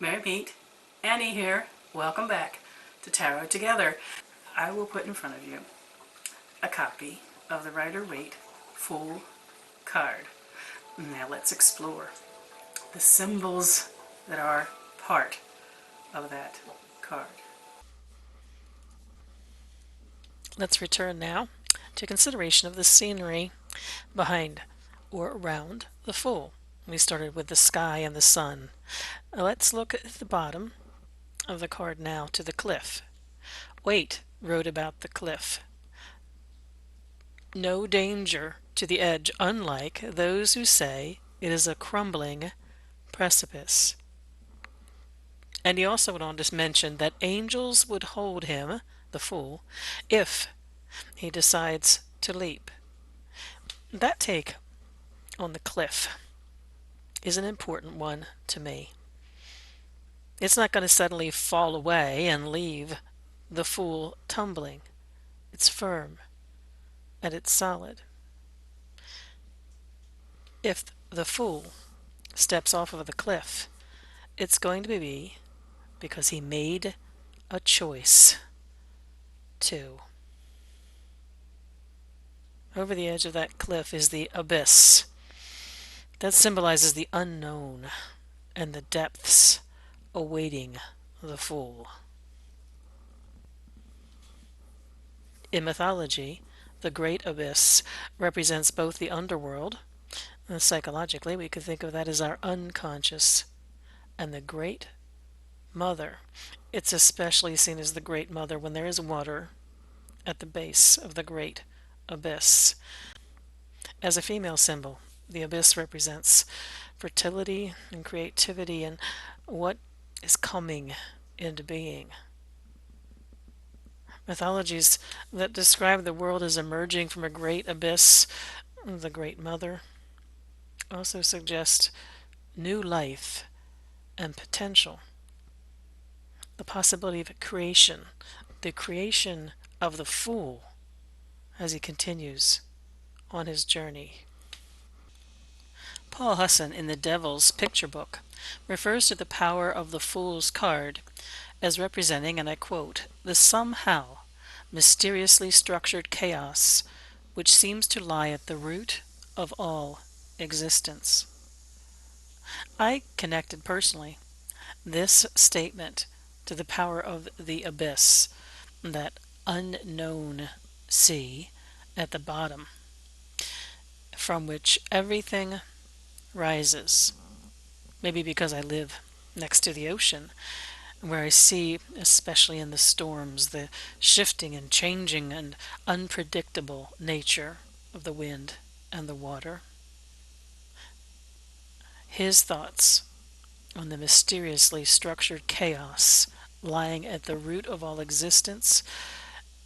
Merry meet. Annie here. Welcome back to Tarot Together. I will put in front of you a copy of the Rider-Waite Fool card. Now let's explore the symbols that are part of that card. Let's return now to consideration of the scenery behind or around the Fool. We started with the sky and the sun. Let's look at the bottom of the card now to the cliff. Waite wrote about the cliff. No danger to the edge, unlike those who say it is a crumbling precipice. And he also went on to mention that angels would hold him, the Fool, if he decides to leap. That take on the cliff is an important one to me. It's not going to suddenly fall away and leave the Fool tumbling. It's firm and it's solid. If the Fool steps off of the cliff, it's going to be because he made a choice to. Over the edge of that cliff is the abyss. That symbolizes the unknown and the depths awaiting the Fool. In mythology, the great abyss represents both the underworld, and psychologically we could think of that as our unconscious, and the Great Mother. It's especially seen as the Great Mother when there is water at the base of the great abyss. As a female symbol, the abyss represents fertility and creativity and what is coming into being. Mythologies that describe the world as emerging from a great abyss, the Great Mother, also suggest new life and potential. The possibility of creation, the creation of the Fool as he continues on his journey. Paul Huson in the Devil's Picturebook refers to the power of the Fool's card as representing, and I quote, the somehow mysteriously structured chaos which seems to lie at the root of all existence. I connected personally this statement to the power of the abyss, that unknown sea at the bottom, from which everything rises. Maybe because I live next to the ocean, where I see, especially in the storms, the shifting and changing and unpredictable nature of the wind and the water. His thoughts on the mysteriously structured chaos lying at the root of all existence,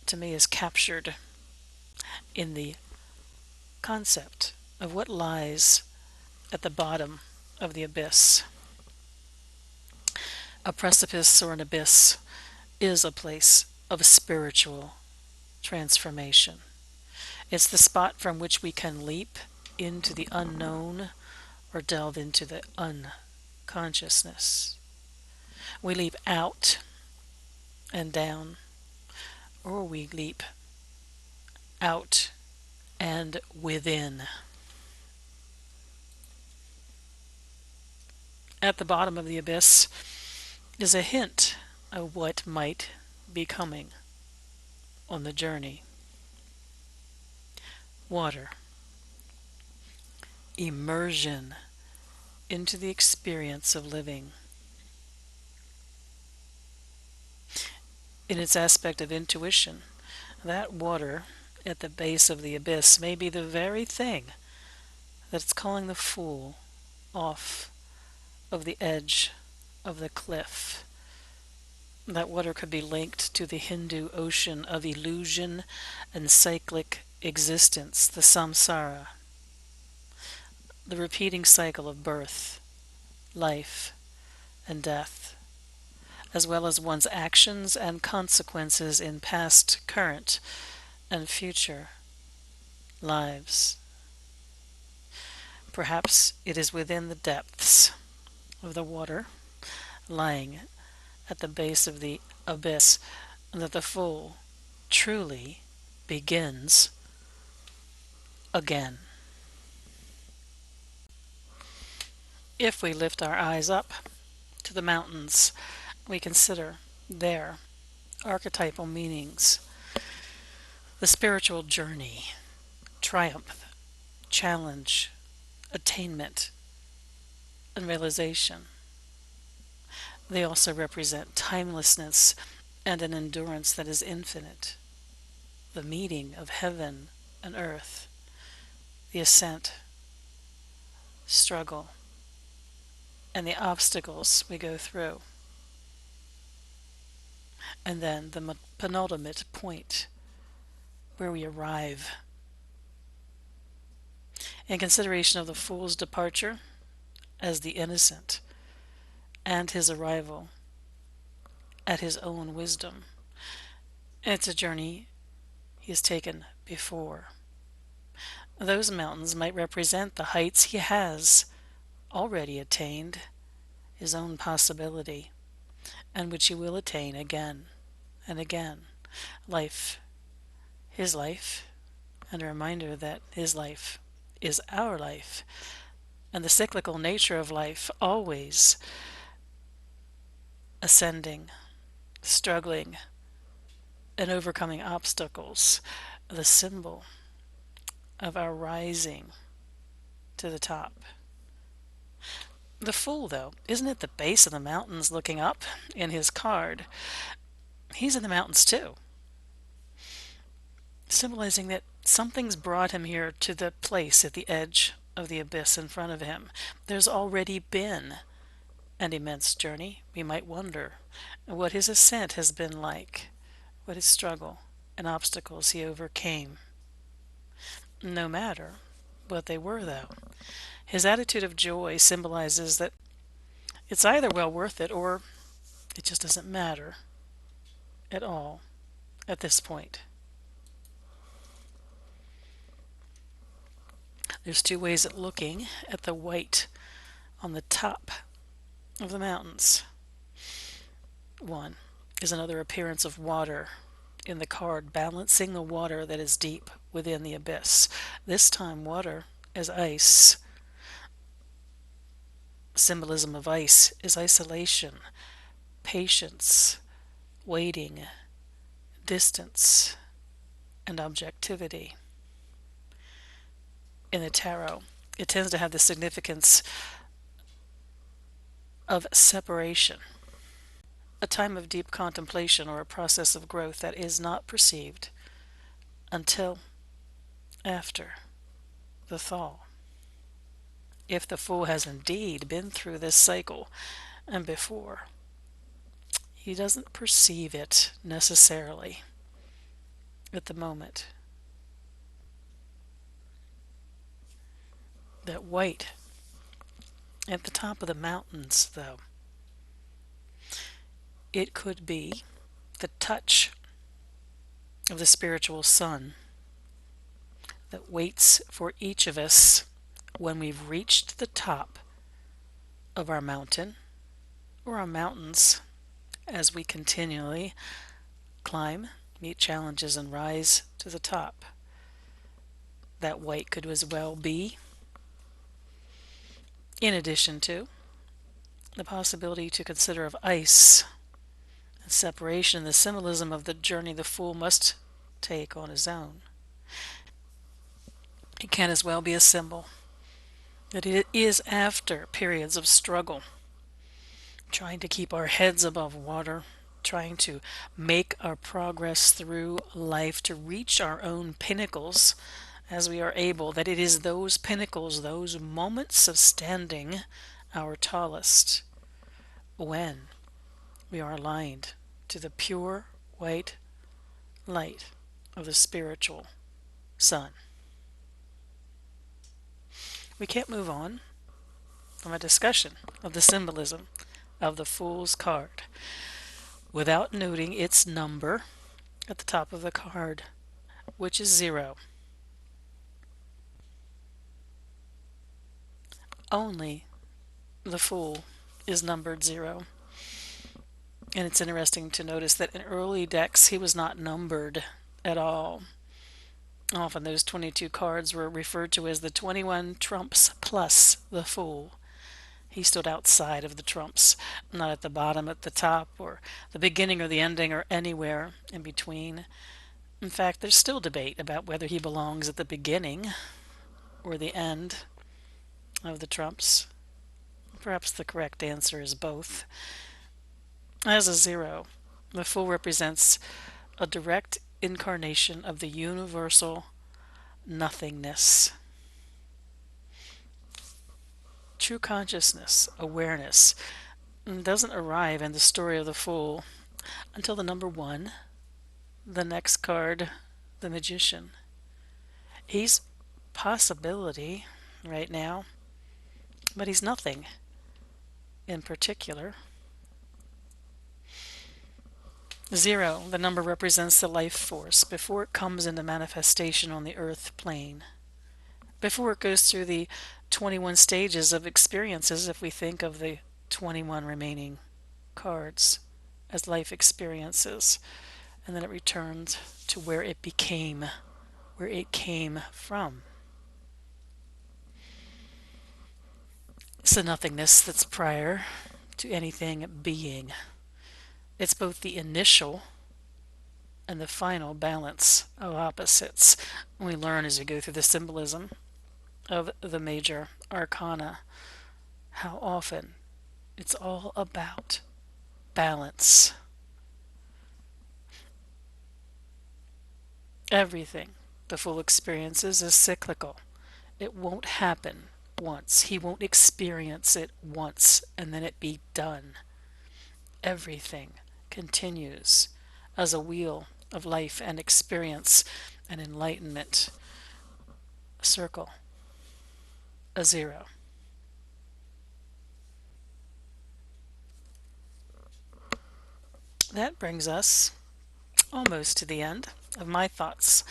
to me, is captured in the concept of what lies at the bottom of the abyss. A precipice or an abyss is a place of spiritual transformation. It's the spot from which we can leap into the unknown or delve into the unconsciousness. We leap out and down, or we leap out and within. At the bottom of the abyss is a hint of what might be coming on the journey. Water. Immersion into the experience of living. In its aspect of intuition, that water at the base of the abyss may be the very thing that's calling the Fool off of the edge of the cliff. That water could be linked to the Hindu ocean of illusion and cyclic existence, the samsara, the repeating cycle of birth, life, and death, as well as one's actions and consequences in past, current, and future lives. Perhaps it is within the depths of the water lying at the base of the abyss, that the Fool truly begins again. If we lift our eyes up to the mountains, we consider their archetypal meanings, the spiritual journey, triumph, challenge, attainment, and realization. They also represent timelessness and an endurance that is infinite, the meeting of heaven and earth, the ascent, struggle, and the obstacles we go through, and then the penultimate point where we arrive. In consideration of the fool's departure as the innocent and his arrival at his own wisdom, it's a journey he has taken before. Those mountains might represent the heights he has already attained, his own possibility, and which he will attain again and again. Life, his life, and a reminder that his life is our life, and the cyclical nature of life, always ascending, struggling, and overcoming obstacles, the symbol of our rising to the top. The Fool, though, isn't at the base of the mountains looking up in his card. He's in the mountains too, symbolizing that something's brought him here to the place at the edge of the abyss in front of him. There's already been an immense journey. We might wonder what his ascent has been like, what his struggle and obstacles he overcame. No matter what they were, though, his attitude of joy symbolizes that it's either well worth it or it just doesn't matter at all at this point. There's two ways of looking at the white on the top of the mountains. One is another appearance of water in the card, balancing the water that is deep within the abyss. This time water as ice. Symbolism of ice is isolation, patience, waiting, distance, and objectivity. In the tarot, it tends to have the significance of separation, a time of deep contemplation or a process of growth that is not perceived until after the thaw. If the Fool has indeed been through this cycle and before, he doesn't perceive it necessarily at the moment. That white at the top of the mountains, though, it could be the touch of the spiritual sun that waits for each of us when we've reached the top of our mountain or our mountains, as we continually climb, meet challenges, and rise to the top. That white could as well be, in addition to the possibility to consider of ice and separation, the symbolism of the journey the Fool must take on his own. It can as well be a symbol that it is after periods of struggle, trying to keep our heads above water, trying to make our progress through life to reach our own pinnacles as we are able, that it is those pinnacles, those moments of standing our tallest, when we are aligned to the pure white light of the spiritual sun. We can't move on from a discussion of the symbolism of the Fool's card without noting its number at the top of the card, which is 0. Only the Fool is numbered 0. And it's interesting to notice that in early decks he was not numbered at all. Often those 22 cards were referred to as the 21 trumps plus the Fool. He stood outside of the trumps, not at the bottom, at the top, or the beginning or the ending, or anywhere in between. In fact, there's still debate about whether he belongs at the beginning or the end of the trumps. Perhaps the correct answer is both. As a 0, the Fool represents a direct incarnation of the universal nothingness. True consciousness, awareness, doesn't arrive in the story of the Fool until the number 1, the next card, the Magician. He's possibility right now, but he's nothing in particular. 0, the number represents the life force before it comes into manifestation on the earth plane. Before it goes through the 21 stages of experiences, if we think of the 21 remaining cards as life experiences, and then it returns to where it became, where it came from. It's the nothingness that's prior to anything being. It's both the initial and the final balance of opposites. We learn as we go through the symbolism of the major arcana how often it's all about balance. Everything the Fool experiences is cyclical. It won't happen once. He won't experience it once and then it be done. Everything continues as a wheel of life and experience and enlightenment. A circle, a 0. That brings us almost to the end of my thoughts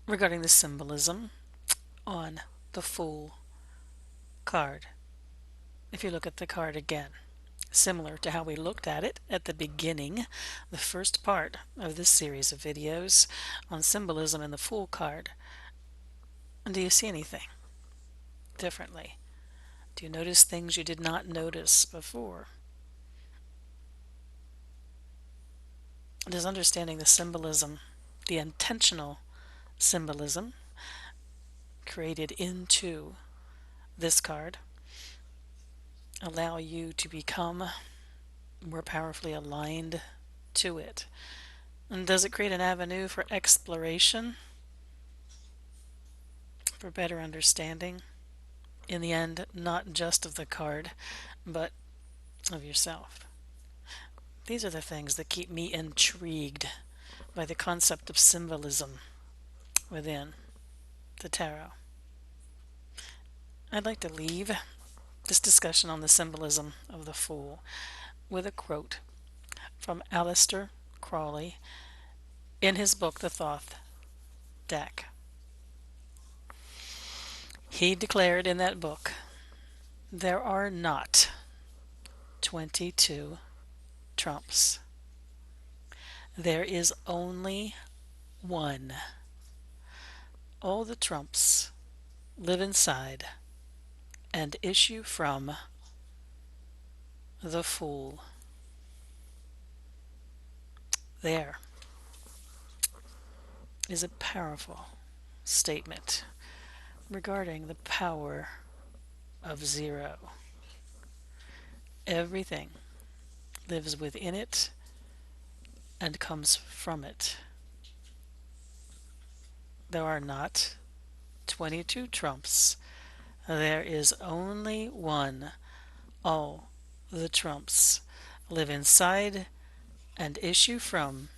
regarding the symbolism on the Fool card. If you look at the card again, similar to how we looked at it at the beginning, the first part of this series of videos on symbolism in the Fool card. Do you see anything differently? Do you notice things you did not notice before? Does understanding the symbolism, the intentional symbolism created into this card, allow you to become more powerfully aligned to it? And does it create an avenue for exploration, for better understanding? In the end, not just of the card, but of yourself. These are the things that keep me intrigued by the concept of symbolism within the tarot. I'd like to leave this discussion on the symbolism of the Fool with a quote from Aleister Crowley in his book, The Thoth Deck. He declared in that book, "There are not 22 trumps. There is only one. All the trumps live inside and issue from the Fool." There is a powerful statement regarding the power of 0. Everything lives within it and comes from it. There are not 22 trumps. There is only one. All the trumps live inside and issue from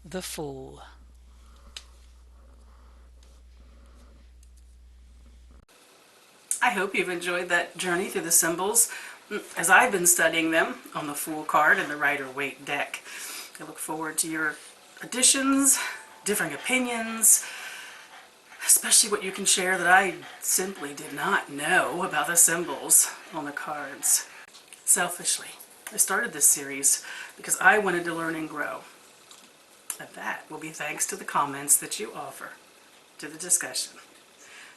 the Fool. I hope you've enjoyed that journey through the symbols as I've been studying them on the Fool card and the Rider-Waite deck. I look forward to your additions, differing opinions, especially what you can share that I simply did not know about the symbols on the cards. Selfishly, I started this series because I wanted to learn and grow. And that will be thanks to the comments that you offer to the discussion.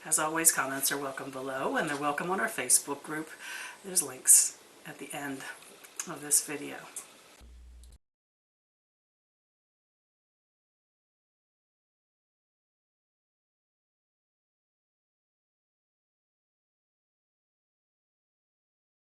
As always, comments are welcome below, and they're welcome on our Facebook group. There's links at the end of this video.